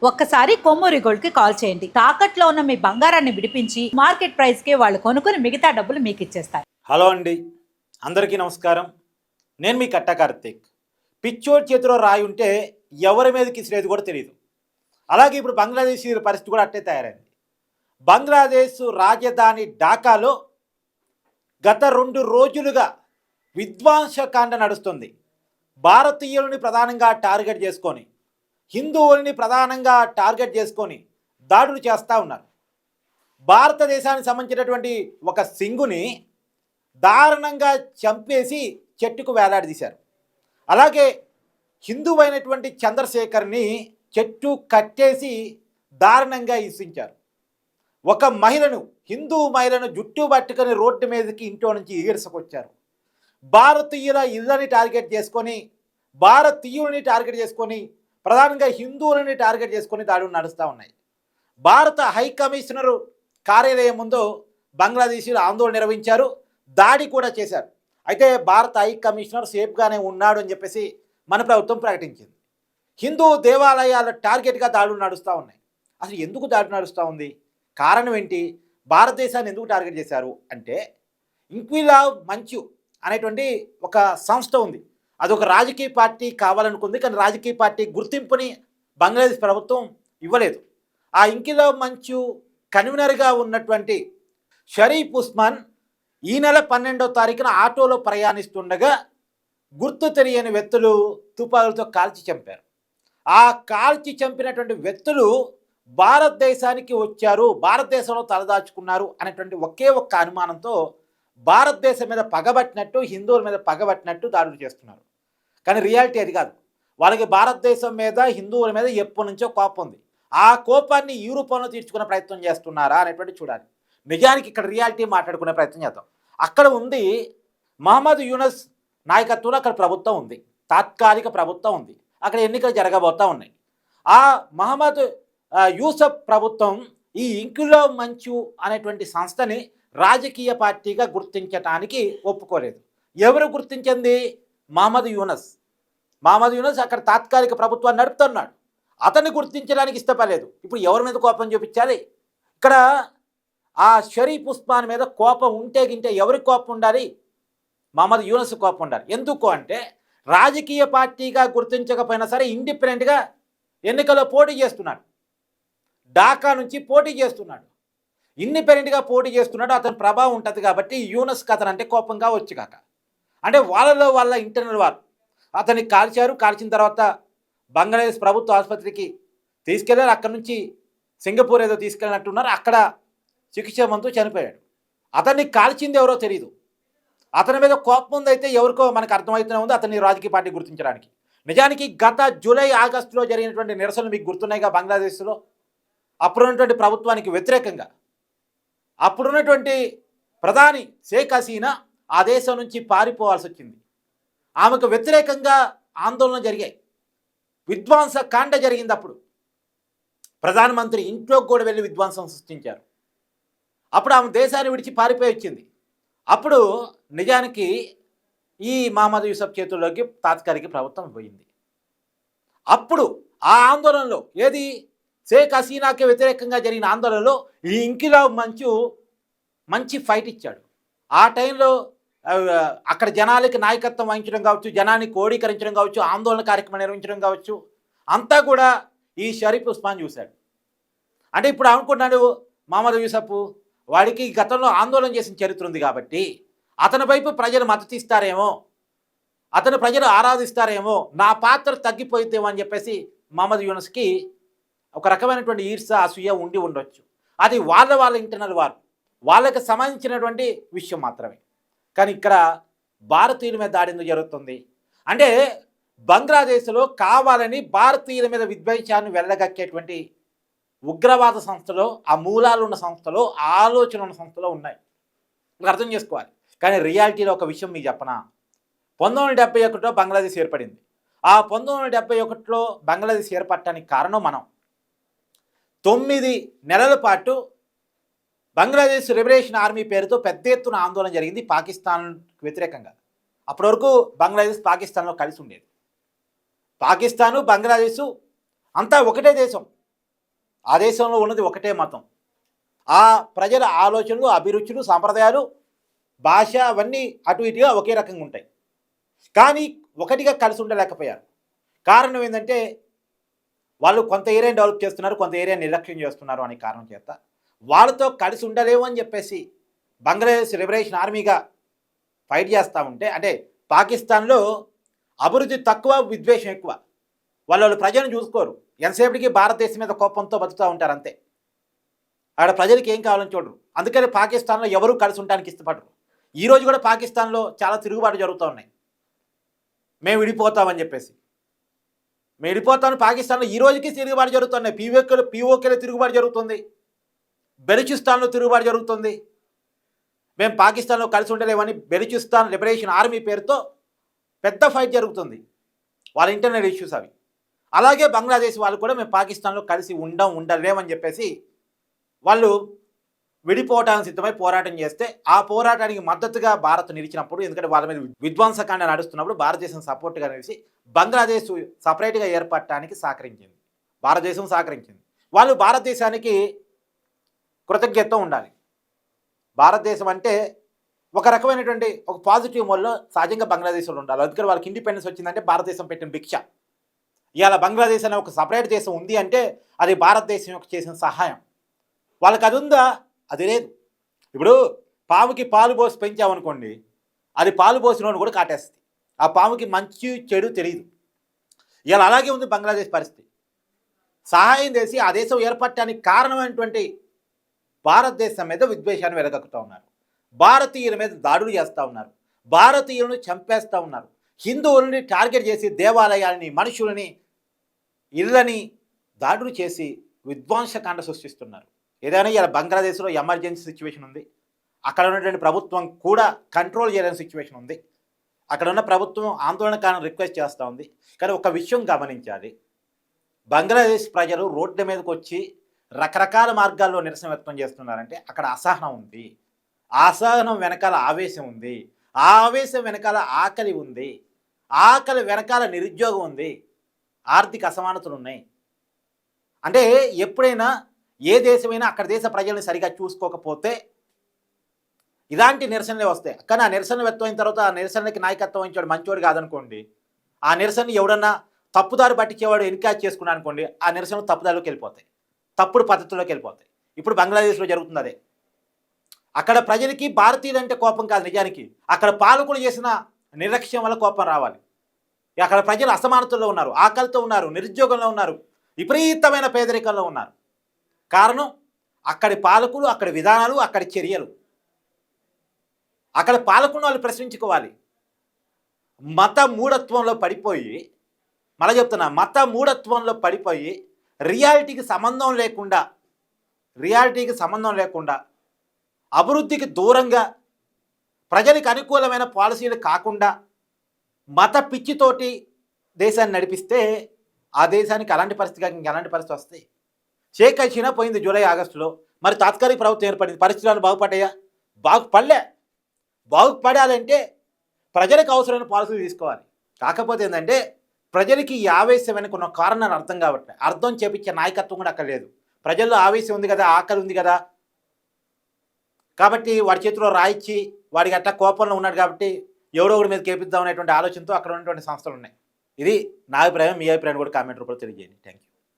ఒక్కసారి కొమ్మూరి గోల్డ్ కి కాల్ చేయండి. తాకట్లో ఉన్న మీ బంగారాన్ని విడిపించి మార్కెట్ ప్రైస్ కి వాళ్ళు కొనుక్కుని మిగతా డబ్బులు మీకు ఇచ్చేస్తారు. హలో అండి, అందరికీ నమస్కారం. నేను మీ కట్ట కార్తీక్. పిచ్చోడి చేతిలో రాయి ఉంటే ఎవరి మీదకి ఇసిరేది కూడా తెలియదు. అలాగే ఇప్పుడు బంగ్లాదేశ్ పరిస్థితి కూడా అట్టే తయారైంది. బంగ్లాదేశ్ రాజధాని ఢాకాలో గత 2 రోజులుగా విధ్వంసకాండ నడుస్తుంది. భారతీయులని ప్రధానంగా టార్గెట్ చేసుకొని, హిందువుల్ని ప్రధానంగా టార్గెట్ చేసుకొని దాడులు చేస్తూ ఉన్నారు. భారతదేశానికి సంబంధించినటువంటి ఒక సింగుని దారుణంగా చంపేసి చెట్టుకు వేలాడదీశారు. అలాగే హిందువైనటువంటి చంద్రశేఖర్ని చెట్టు కట్టేసి దారుణంగా హింసించారు. ఒక మహిళను, హిందూ మహిళను జుట్టు పట్టుకొని రోడ్డు మీదకి ఇంట్లో నుంచి ఈడ్చుకొచ్చారు. భారతీయుల ఇళ్ళని టార్గెట్ చేసుకొని, భారతీయులని టార్గెట్ చేసుకొని, ప్రధానంగా హిందువులని టార్గెట్ చేసుకొని దాడులు నడుస్తూ ఉన్నాయి. భారత హై కమిషనరు కార్యాలయం ముందు బంగ్లాదేశీయులు ఆందోళన నిర్వహించారు, దాడి కూడా చేశారు. అయితే భారత హై కమిషనర్ సేఫ్గానే ఉన్నాడు అని చెప్పేసి మన ప్రభుత్వం ప్రకటించింది. హిందూ దేవాలయాల టార్గెట్గా దాడులు నడుస్తూ ఉన్నాయి. అసలు ఎందుకు దాడి నడుస్తూ ఉంది, కారణం ఏంటి, భారతదేశాన్ని ఎందుకు టార్గెట్ చేశారు అంటే, ఇంక్విలాబ్ మంచు అనేటువంటి ఒక సంస్థ ఉంది. అదొక రాజకీయ పార్టీ కావాలనుకుంది, కానీ రాజకీయ పార్టీ గుర్తింపుని బంగ్లాదేశ్ ప్రభుత్వం ఇవ్వలేదు. ఆ ఇంక్విలాబ్ మంచు కన్వీనర్గా ఉన్నటువంటి షరీఫ్ ఉస్మాన్ ఈ నెల 12వ తారీఖున ఆటోలో ప్రయాణిస్తుండగా గుర్తు తెలియని వ్యక్తులు తుపాకులతో కాల్చి చంపారు. ఆ కాల్చి చంపినటువంటి వ్యక్తులు భారతదేశానికి వచ్చారు, భారతదేశంలో తలదాచుకున్నారు అనేటువంటి ఒకే ఒక్క అనుమానంతో భారతదేశం మీద పగబట్టినట్టు, హిందువుల మీద పగబట్టినట్టు దాడులు చేస్తున్నారు. కానీ రియాలిటీ అది కాదు. వాళ్ళకి భారతదేశం మీద, హిందువుల మీద ఎప్పటి నుంచో కోపం ఉంది. ఆ కోపాన్ని ఈ రూపంలో తీర్చుకునే ప్రయత్నం చేస్తున్నారా అనేటువంటి చూడాలి. నిజానికి ఇక్కడ రియాలిటీ మాట్లాడుకునే ప్రయత్నం చేద్దాం. అక్కడ ఉంది మహమ్మద్ యూనస్ నాయకత్వంలో అక్కడ ప్రభుత్వం ఉంది, తాత్కాలిక ప్రభుత్వం ఉంది. అక్కడ ఎన్నికలు జరగబోతూ ఉన్నాయి. ఆ మహమ్మద్ యూసఫ్ ప్రభుత్వం ఈ ఇంక్విలాబ్ మంచు అనేటువంటి సంస్థని రాజకీయ పార్టీగా గుర్తించటానికి ఒప్పుకోలేదు. ఎవరు గుర్తించింది? మహమ్మద్ యూనస్. మహమ్మద్ యూనస్ అక్కడ తాత్కాలిక ప్రభుత్వాన్ని నడుపుతున్నాడు. అతన్ని గుర్తించడానికి ఇష్టపడలేదు. ఇప్పుడు ఎవరి మీద కోపం చూపించాలి? ఇక్కడ ఆ షరీఫ్ ఉస్మాన్ మీద కోపం ఉంటే గింటే ఎవరికి కోపం ఉండాలి? మహమ్మద్ యూనస్ కోపం ఉండాలి. ఎందుకు అంటే, రాజకీయ పార్టీగా గుర్తించకపోయినా సరే ఇండిపెండెంట్గా ఎన్నికల్లో పోటీ చేస్తున్నాడు, ఢాకా నుంచి పోటీ చేస్తున్నాడు, ఇండిపెండెంట్గా పోటీ చేస్తున్నాడు. అతని ప్రభావం ఉంటుంది కాబట్టి యూనస్కి అతను అంటే కోపం కావచ్చు కాక, అంటే వాళ్ళలో వాళ్ళ ఇంటర్నల్ వారు అతన్ని కాల్చారు. కాల్చిన తర్వాత బంగ్లాదేశ్ ప్రభుత్వ ఆసుపత్రికి తీసుకెళ్లారు. అక్కడ నుంచి సింగపూర్ ఏదో తీసుకెళ్ళినట్టున్నారు. అక్కడ చికిత్స మందు చనిపోయాడు. అతన్ని కాల్చింది ఎవరో తెలియదు. అతని మీద కోపం ఉందైతే ఎవరికో మనకు అర్థమవుతూనే ఉంది, అతన్ని రాజకీయ పార్టీ గుర్తించడానికి. నిజానికి గత జూలై, ఆగస్టులో జరిగినటువంటి నిరసనలు మీకు గుర్తున్నాయిగా బంగ్లాదేశ్లో. అప్పుడున్నటువంటి ప్రభుత్వానికి వ్యతిరేకంగా అప్పుడున్నటువంటి ప్రధాని షేక్ హసీనా ఆ దేశం నుంచి పారిపోవాల్సి వచ్చింది. ఆమెకు వ్యతిరేకంగా ఆందోళన జరిగాయి, విధ్వంస కాండ జరిగింది. అప్పుడు ప్రధానమంత్రి ఇంట్లోకి కూడా వెళ్ళి విధ్వంసం సృష్టించారు. అప్పుడు ఆమె దేశాన్ని విడిచి పారిపోయి వచ్చింది. అప్పుడు నిజానికి ఈ మహమ్మద్ యూసఫ్ చేతుల్లోకి తాత్కాలిక ప్రభుత్వం పోయింది. అప్పుడు ఆ ఆందోళనలో ఏది, షేక్ హసీనాకి వ్యతిరేకంగా జరిగిన ఆందోళనలో ఈ ఇంక్విలాబ్ మంచు మంచి ఫైట్ ఇచ్చాడు. ఆ టైంలో అక్కడ జనాలకి నాయకత్వం వహించడం కావచ్చు, జనాన్ని కోడీకరించడం కావచ్చు, ఆందోళన కార్యక్రమం నిర్వహించడం కావచ్చు, అంతా కూడా ఈ షరీఫ్ ఉస్మాన్ చూశాడు. అంటే ఇప్పుడు అనుకున్నాడు మహమ్మద్ యూసఫ్, వాడికి గతంలో ఆందోళన చేసిన చరిత్ర ఉంది కాబట్టి అతని వైపు ప్రజలు మద్దతు ఇస్తారేమో, అతను ప్రజలు ఆరాధిస్తారేమో, నా పాత్ర తగ్గిపోయిద్దేమో అని చెప్పేసి మహమ్మద్ యూనస్కి ఒక రకమైనటువంటి ఈర్ష, అసూయ ఉండి ఉండొచ్చు. అది వాళ్ళ ఇంటర్నల్ వారు, వాళ్ళకి సంబంధించినటువంటి విషయం మాత్రమే. కానీ ఇక్కడ భారతీయుల మీద దాడి ఎందుకు జరుగుతుంది అంటే, బంగ్లాదేశ్లో కావాలని భారతీయుల మీద విద్వేషాన్ని వెళ్ళగక్కేటువంటి ఉగ్రవాద సంస్థలో, ఆ మూలాలు ఉన్న సంస్థలో, ఆలోచన ఉన్న సంస్థలో ఉన్నాయి. మీకు అర్థం చేసుకోవాలి. కానీ రియాలిటీలో ఒక విషయం మీకు చెప్పనా, 1971లో బంగ్లాదేశ్ ఏర్పడింది. ఆ 1971లో బంగ్లాదేశ్ ఏర్పడటానికి కారణం మనం. 9 నెలల పాటు బంగ్లాదేశ్ లిబరేషన్ ఆర్మీ పేరుతో పెద్ద ఎత్తున ఆందోళన జరిగింది పాకిస్తాన్కి వ్యతిరేకంగా. అప్పటి వరకు బంగ్లాదేశ్ పాకిస్తాన్లో కలిసి ఉండేది. పాకిస్తాను, బంగ్లాదేశు అంతా ఒకటే దేశం. ఆ దేశంలో ఉన్నది ఒకటే మతం. ఆ ప్రజల ఆలోచనలు, అభిరుచులు, సాంప్రదాయాలు, భాష అవన్నీ అటు ఇటుగా ఒకే రకంగా ఉంటాయి. కానీ ఒకటిగా కలిసి ఉండలేకపోయారు. కారణం ఏంటంటే వాళ్ళు కొంత ఏరియాని డెవలప్ చేస్తున్నారు, కొంత ఏరియాని నిర్లక్ష్యం చేస్తున్నారు అనే కారణం చేత వాళ్ళతో కలిసి ఉండలేము అని చెప్పేసి బంగ్లాదేశ్ లిబరేషన్ ఆర్మీగా ఫైట్ చేస్తూ ఉంటే, అంటే పాకిస్తాన్లో అభివృద్ధి తక్కువ, విద్వేషం ఎక్కువ. వాళ్ళు ప్రజలను చూసుకోరు, ఎంతసేపటికి భారతదేశం మీద కోపంతో బతుకుతూ ఉంటారు అంతే. ఆడ ప్రజలకి ఏం కావాలని చూడరు. అందుకని పాకిస్తాన్లో ఎవరూ కలిసి ఉండడానికి ఇష్టపడరు. ఈరోజు కూడా పాకిస్తాన్లో చాలా తిరుగుబాటు జరుగుతూ ఉన్నాయి. మేము విడిపోతామని చెప్పేసి, మేము విడిపోతామని పాకిస్తాన్లో ఈ రోజుకి తిరుగుబాటు జరుగుతున్నాయి. పీఓకేలో తిరుగుబాటు జరుగుతుంది, బెలూచిస్తాన్లో తిరుగుబాటు జరుగుతుంది. మేము పాకిస్తాన్లో కలిసి ఉండలేమని బెలూచిస్తాన్ లిబరేషన్ ఆర్మీ పేరుతో పెద్ద ఫైట్ జరుగుతుంది. వాళ్ళ ఇంటర్నల్ ఇష్యూస్ అవి. అలాగే బంగ్లాదేశ్ వాళ్ళు కూడా మేము పాకిస్తాన్లో కలిసి ఉండలేమని చెప్పేసి వాళ్ళు విడిపోవడానికి సిద్ధమై పోరాటం చేస్తే, ఆ పోరాటానికి మద్దతుగా భారత్ నిలిచినప్పుడు, ఎందుకంటే వాళ్ళ మీద విధ్వంసకాండ నడుస్తున్నప్పుడు భారతదేశం సపోర్ట్గా నిలిచి బంగ్లాదేశ్ సపరేట్గా ఏర్పడటానికి సహకరించింది. భారతదేశం సహకరించింది. వాళ్ళు భారతదేశానికి కృతజ్ఞత ఉండాలి. భారతదేశం అంటే ఒక రకమైనటువంటి ఒక పాజిటివ్ మోడ్లో సహజంగా బంగ్లాదేశ్లో ఉండాలి. అందుకని వాళ్ళకి ఇండిపెండెన్స్ వచ్చిందంటే భారతదేశం పెట్టిన భిక్ష. ఇవాళ బంగ్లాదేశ్ అనే ఒక సపరేట్ దేశం ఉంది అంటే అది భారతదేశం యొక్క చేసిన సహాయం. వాళ్ళకి అది ఉందా? అది లేదు. ఇప్పుడు పాముకి పాలు పోసి పెంచామనుకోండి, అది పాలు పోసినోడు కూడా కాటేస్తుంది. ఆ పాముకి మంచి చెడు తెలియదు. ఇలా అలాగే ఉంది బంగ్లాదేశ్ పరిస్థితి. సహాయం చేసి ఆ దేశం ఏర్పడటానికి కారణమైనటువంటి భారతదేశం మీద విద్వేషాన్ని వెలగక్కుతూ ఉన్నారు. భారతీయుల మీద దాడులు చేస్తూ ఉన్నారు. భారతీయులను చంపేస్తూ ఉన్నారు. హిందువులని టార్గెట్ చేసి దేవాలయాలని, మనుషులని, ఇళ్ళని దాడులు చేసి విధ్వంసకాండ సృష్టిస్తున్నారు. ఏదైనా ఇలా బంగ్లాదేశ్లో ఎమర్జెన్సీ సిచ్యువేషన్ ఉంది. అక్కడ ఉన్నటువంటి ప్రభుత్వం కూడా కంట్రోల్ చేయలేని సిచ్యువేషన్ ఉంది. అక్కడ ఉన్న ప్రభుత్వం ఆందోళనకాలను రిక్వెస్ట్ చేస్తూ ఉంది. కానీ ఒక విషయం గమనించాలి, బంగ్లాదేశ్ ప్రజలు రోడ్ల మీదకి వచ్చి రకరకాల మార్గాల్లో నిరసన వ్యక్తం చేస్తున్నారంటే అక్కడ అసహనం ఉంది. ఆ అసహనం వెనకాల ఆవేశం ఉంది. ఆ ఆవేశం వెనకాల ఆకలి ఉంది. ఆకలి వెనకాల నిరుద్యోగం ఉంది. ఆర్థిక అసమానతలు ఉన్నాయి. అంటే ఎప్పుడైనా ఏ దేశమైనా అక్కడ దేశ ప్రజల్ని సరిగా చూసుకోకపోతే ఇలాంటి నిరసనలే వస్తాయి. కానీ ఆ నిరసన వ్యక్తం అయిన తర్వాత ఆ నిరసనకి నాయకత్వం వహించాడు మంచివాడు కాదనుకోండి, ఆ నిరసన ఎవడన్నా తప్పుదారి పట్టించేవాడు ఎన్కరేజ్ చేసుకున్నాను అనుకోండి, ఆ నిరసనలు తప్పుదారిలోకి వెళ్ళిపోతాయి, తప్పుడు పద్ధతుల్లోకి వెళ్ళిపోతాయి. ఇప్పుడు బంగ్లాదేశ్లో జరుగుతుంది అదే. అక్కడ ప్రజలకి భారతీయులంటే కోపం కాదు, నిజానికి అక్కడ పాలకులు చేసిన నిర్లక్ష్యం వల్ల కోపం రావాలి. అక్కడ ప్రజలు అసమానతల్లో ఉన్నారు, ఆకలితో ఉన్నారు, నిరుద్యోగంలో ఉన్నారు, విపరీతమైన పేదరికంలో ఉన్నారు. కారణం అక్కడి పాలకులు, అక్కడి విధానాలు, అక్కడి చర్యలు. అక్కడ పాలకులను వాళ్ళు ప్రశ్నించుకోవాలి. మత మూఢత్వంలో పడిపోయి, మళ్ళీ చెప్తున్నా, మత మూఢత్వంలో పడిపోయి రియాలిటీకి సంబంధం లేకుండా అభివృద్ధికి దూరంగా ప్రజలకు అనుకూలమైన పాలసీలు కాకుండా మత పిచ్చితోటి దేశాన్ని నడిపిస్తే ఆ దేశానికి అలాంటి పరిస్థితి ఇంకెలాంటి పరిస్థితి వస్తాయి? షేక్ హసీనా పోయింది జూలై ఆగస్టులో, మరి తాత్కాలిక ప్రభుత్వం ఏర్పడింది, పరిస్థితులను బాగుపడ్డాయా? బాగుపడాలంటే ప్రజలకు అవసరమైన పాలసీలు తీసుకోవాలి. కాకపోతే ఏంటంటే ప్రజలకి ఈ ఆవేశం వెనక ఉన్న కారణాలు అర్థం కావట్లేదు. అర్థం చేపించే నాయకత్వం కూడా అక్కడ లేదు. ప్రజల్లో ఆవేశం ఉంది కదా, ఆకలి ఉంది కదా, కాబట్టి వాడి చేతిలో రాయిచ్చి వాడికి అట్లా కోపంలో ఉన్నాడు కాబట్టి ఎవరో ఒకరి మీద కేపిద్దాం అనేటువంటి ఆలోచనతో అక్కడ ఉన్నటువంటి సంస్థలు ఉన్నాయి. ఇది నా అభిప్రాయం. మీ అభిప్రాయం కూడా కామెంట్ రూపంలో తెలియజేయండి. Thank you.